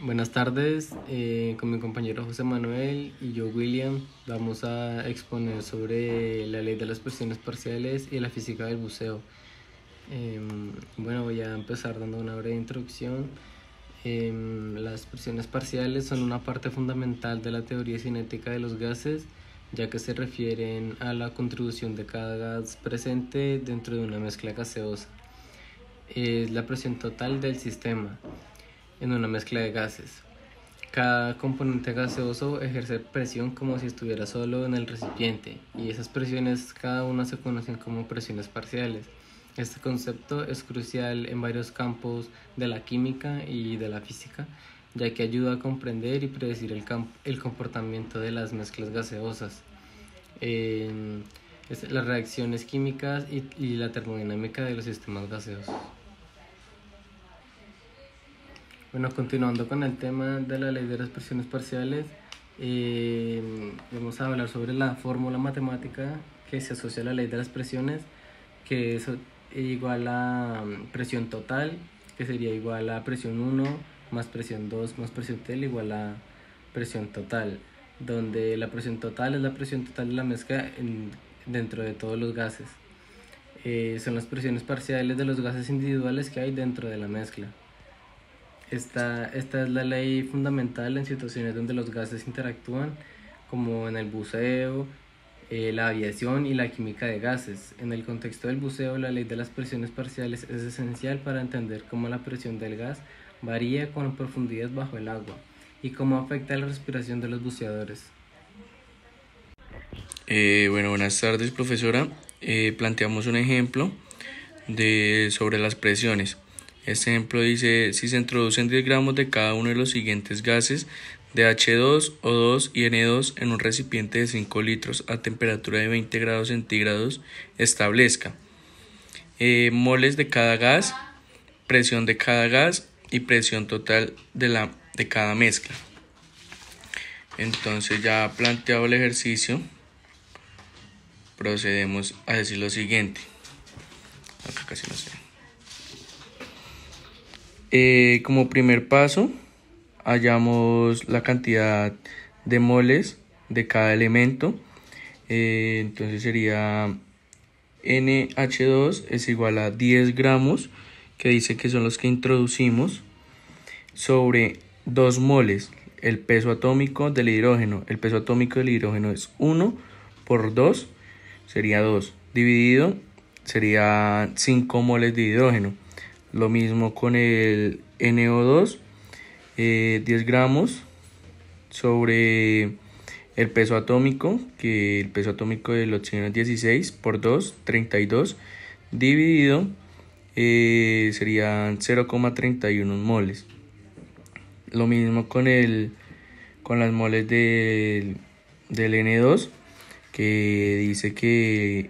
Buenas tardes, con mi compañero José Manuel y yo William vamos a exponer sobre la ley de las presiones parciales y la física del buceo. Voy a empezar dando una breve introducción. Las presiones parciales son una parte fundamental de la teoría cinética de los gases, ya que se refieren a la contribución de cada gas presente dentro de una mezcla gaseosa. Es la presión total del sistema en una mezcla de gases. Cada componente gaseoso ejerce presión como si estuviera solo en el recipiente, y esas presiones cada una se conocen como presiones parciales. Este concepto es crucial en varios campos de la química y de la física, ya que ayuda a comprender y predecir el comportamiento de las mezclas gaseosas, las reacciones químicas y la termodinámica de los sistemas gaseosos. Continuando con el tema de la ley de las presiones parciales, vamos a hablar sobre la fórmula matemática que se asocia a la ley de las presiones, que es igual a presión total, que sería igual a presión 1 más presión 2 más presión T igual a presión total, donde la presión total es la presión total de la mezcla dentro de todos los gases. Son las presiones parciales de los gases individuales que hay dentro de la mezcla. Esta es la ley fundamental en situaciones donde los gases interactúan, como en el buceo, la aviación y la química de gases. En el contexto del buceo, la ley de las presiones parciales es esencial para entender cómo la presión del gas varía con profundidad bajo el agua y cómo afecta la respiración de los buceadores. Buenas tardes, profesora. Planteamos un ejemplo sobre las presiones. Este ejemplo dice: si se introducen 10 gramos de cada uno de los siguientes gases de H2, O2 y N2 en un recipiente de 5 litros a temperatura de 20 grados centígrados, establezca moles de cada gas, presión de cada gas y presión total de cada mezcla. Entonces, ya planteado el ejercicio, procedemos a decir lo siguiente. Acá casi no sé. Como primer paso, hallamos la cantidad de moles de cada elemento. Entonces sería NH2 es igual a 10 gramos, que dice que son los que introducimos, sobre 2 moles, el peso atómico del hidrógeno. El peso atómico del hidrógeno es 1 por 2, sería 2, dividido, sería 5 moles de hidrógeno. Lo mismo con el NO2, 10 gramos sobre el peso atómico, que el peso atómico del oxígeno es 16 por 2, 32, dividido, serían 0,31 moles. Lo mismo con las moles del N2, que dice que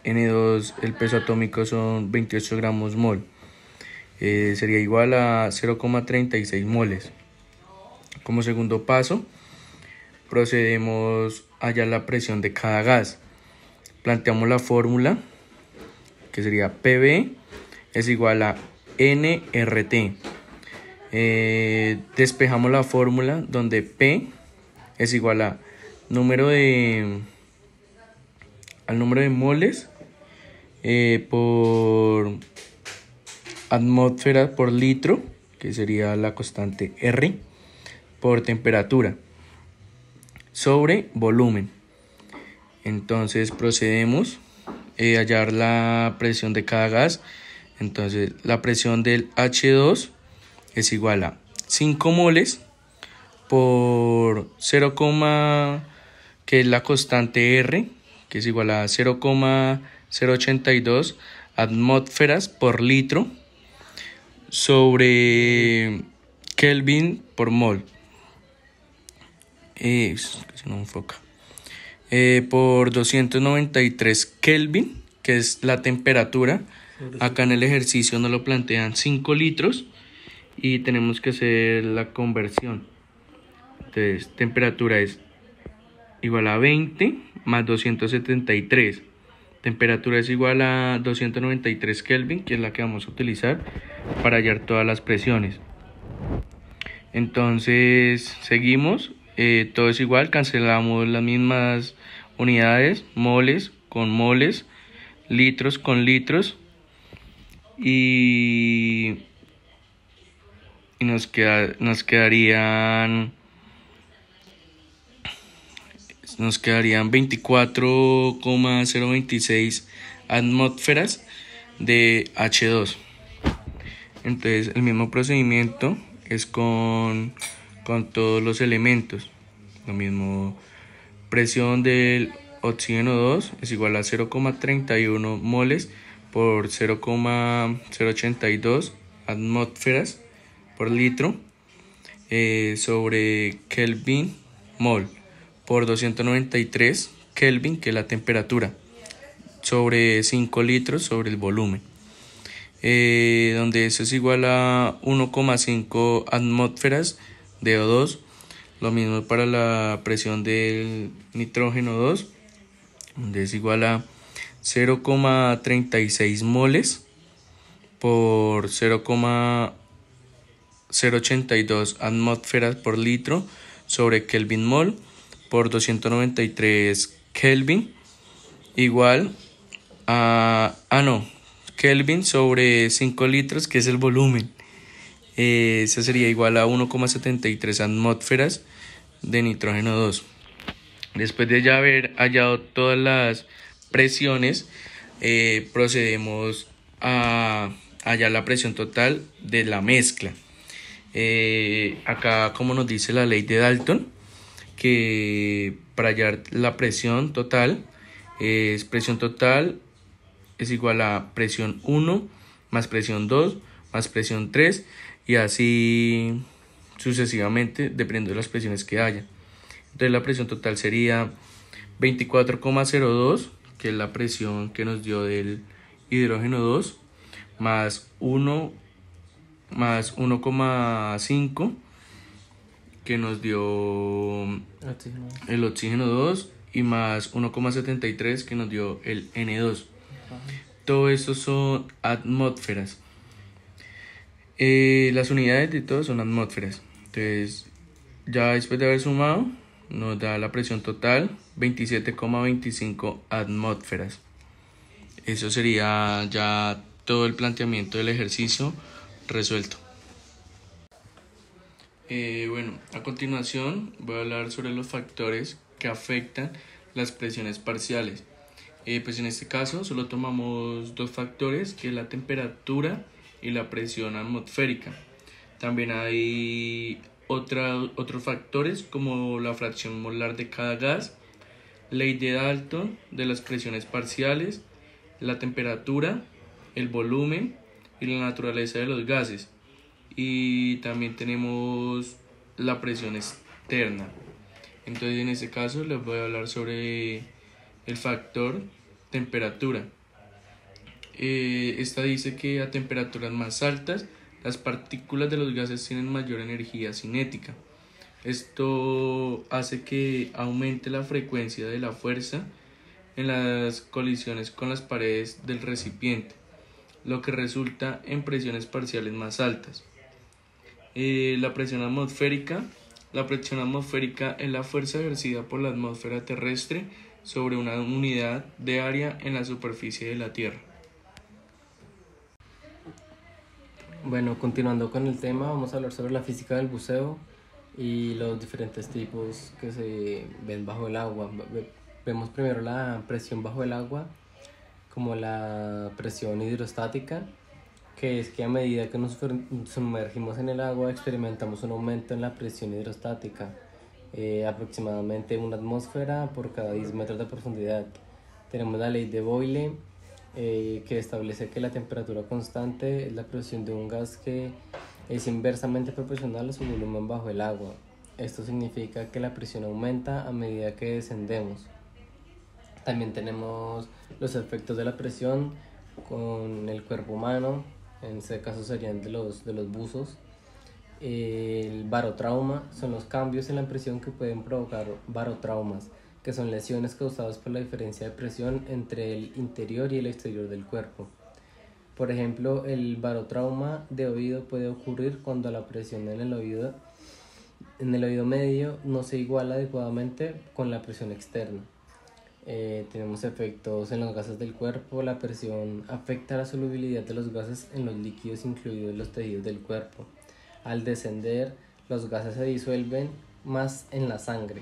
N2, el peso atómico son 28 gramos mol. Sería igual a 0,36 moles. Como segundo paso, procedemos a hallar la presión de cada gas. Planteamos la fórmula, que sería PV es igual a nRT. Despejamos la fórmula donde P es igual a número de moles por atmósfera por litro, que sería la constante R, por temperatura, sobre volumen. Entonces procedemos a hallar la presión de cada gas. Entonces la presión del H2 es igual a 5 moles por 0, que es la constante R, que es igual a 0,082 atmósferas por litro, sobre Kelvin por mol. Por 293 Kelvin, que es la temperatura. Acá en el ejercicio nos lo plantean 5 litros y tenemos que hacer la conversión. Entonces, temperatura es igual a 20 más 273. Temperatura es igual a 293 Kelvin, que es la que vamos a utilizar para hallar todas las presiones. Entonces seguimos, todo es igual, cancelamos las mismas unidades, moles con moles, litros con litros y, nos quedarían 24,026 atmósferas de H2. Entonces el mismo procedimiento es con todos los elementos. Lo mismo, presión del oxígeno 2 es igual a 0,31 moles por 0,082 atmósferas por litro sobre Kelvin mol por 293 Kelvin, que es la temperatura, sobre 5 litros sobre el volumen. Donde eso es igual a 1,5 atmósferas de O2. Lo mismo para la presión del nitrógeno 2, donde es igual a 0,36 moles por 0,082 atmósferas por litro sobre Kelvin mol por 293 Kelvin, igual a... Kelvin sobre 5 litros, que es el volumen. Eso sería igual a 1,73 atmósferas de nitrógeno 2. Después de ya haber hallado todas las presiones, procedemos a hallar la presión total de la mezcla. Acá, como nos dice la ley de Dalton, que para hallar la presión total es igual a presión 1 más presión 2 más presión 3 y así sucesivamente, dependiendo de las presiones que haya. Entonces la presión total sería 24,02, que es la presión que nos dio del hidrógeno 2, más 1 más 1,5 que nos dio el oxígeno 2 y más 1,73 que nos dio el N2. Todo eso son atmósferas. Las unidades de todo son atmósferas. Entonces, ya después de haber sumado, nos da la presión total 27,25 atmósferas. Eso sería ya todo el planteamiento del ejercicio resuelto. Bueno, a continuación voy a hablar sobre los factores que afectan las presiones parciales. Pues en este caso solo tomamos dos factores, que es la temperatura y la presión atmosférica. También hay otros factores como la fracción molar de cada gas, ley de Dalton de las presiones parciales, la temperatura, el volumen y la naturaleza de los gases. Y también tenemos la presión externa. Entonces en este caso les voy a hablar sobre el factor temperatura. Esta dice que a temperaturas más altas las partículas de los gases tienen mayor energía cinética. Esto hace que aumente la frecuencia de la fuerza en las colisiones con las paredes del recipiente, lo que resulta en presiones parciales más altas. La presión atmosférica. La presión atmosférica es la fuerza ejercida por la atmósfera terrestre sobre una unidad de área en la superficie de la Tierra. Bueno, continuando con el tema, vamos a hablar sobre la física del buceo y los diferentes tipos que se ven bajo el agua. Vemos primero la presión bajo el agua, como la presión hidrostática, que es que a medida que nos sumergimos en el agua experimentamos un aumento en la presión hidrostática, aproximadamente 1 atmósfera por cada 10 metros de profundidad. Tenemos la ley de Boyle, que establece que la temperatura constante es la presión de un gas que es inversamente proporcional a su volumen bajo el agua. Esto significa que la presión aumenta a medida que descendemos. También tenemos los efectos de la presión con el cuerpo humano, en este caso serían de los buzos. El barotrauma son los cambios en la presión que pueden provocar barotraumas, que son lesiones causadas por la diferencia de presión entre el interior y el exterior del cuerpo. Por ejemplo, el barotrauma de oído puede ocurrir cuando la presión en el oído medio no se iguala adecuadamente con la presión externa. Tenemos efectos en los gases del cuerpo. La presión afecta la solubilidad de los gases en los líquidos, incluidos los tejidos del cuerpo. Al descender, los gases se disuelven más en la sangre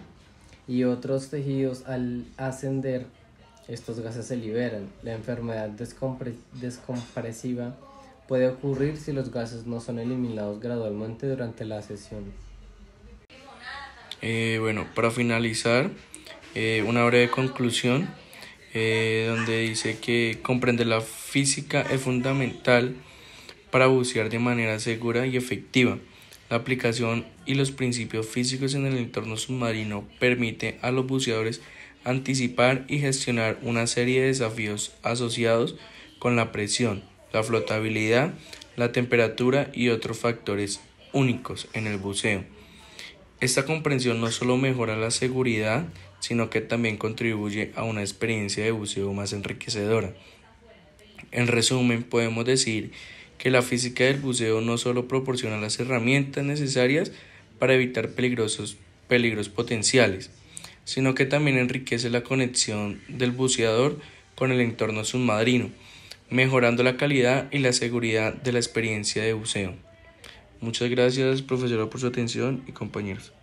y otros tejidos. Al ascender, estos gases se liberan. La enfermedad descompresiva puede ocurrir si los gases no son eliminados gradualmente durante la sesión. Bueno, para finalizar, una breve conclusión donde dice que comprender la física es fundamental para bucear de manera segura y efectiva. La aplicación y los principios físicos en el entorno submarino permite a los buceadores anticipar y gestionar una serie de desafíos asociados con la presión, la flotabilidad, la temperatura y otros factores únicos en el buceo. Esta comprensión no solo mejora la seguridad, sino que también contribuye a una experiencia de buceo más enriquecedora. En resumen, podemos decir que la física del buceo no solo proporciona las herramientas necesarias para evitar peligros potenciales, sino que también enriquece la conexión del buceador con el entorno submarino, mejorando la calidad y la seguridad de la experiencia de buceo. Muchas gracias, profesora, por su atención y compañeros.